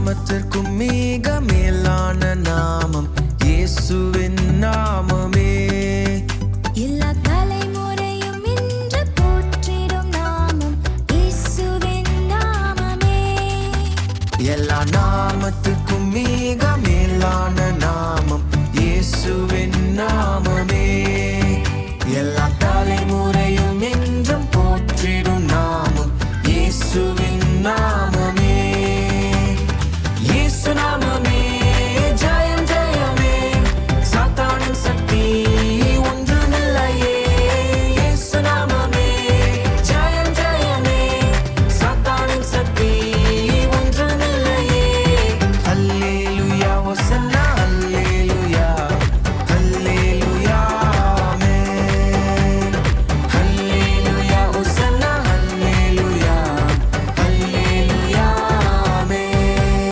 நாமத்திற்கும் மிக மேலான நாமம் இயேசுவின் நாமமே. எல்லா தலைமுறையும் இன்று போற்றிடும் நாமம் இயேசுவின் நாமமே. எல்லா நாமத்துக்கும் மிக மேலான நாமம் இயேசுவின் நாமமே. எல்லா தலைமுறையும் என்றும் போற்றிடும் நாமம் இயேசுவின் நாமம்.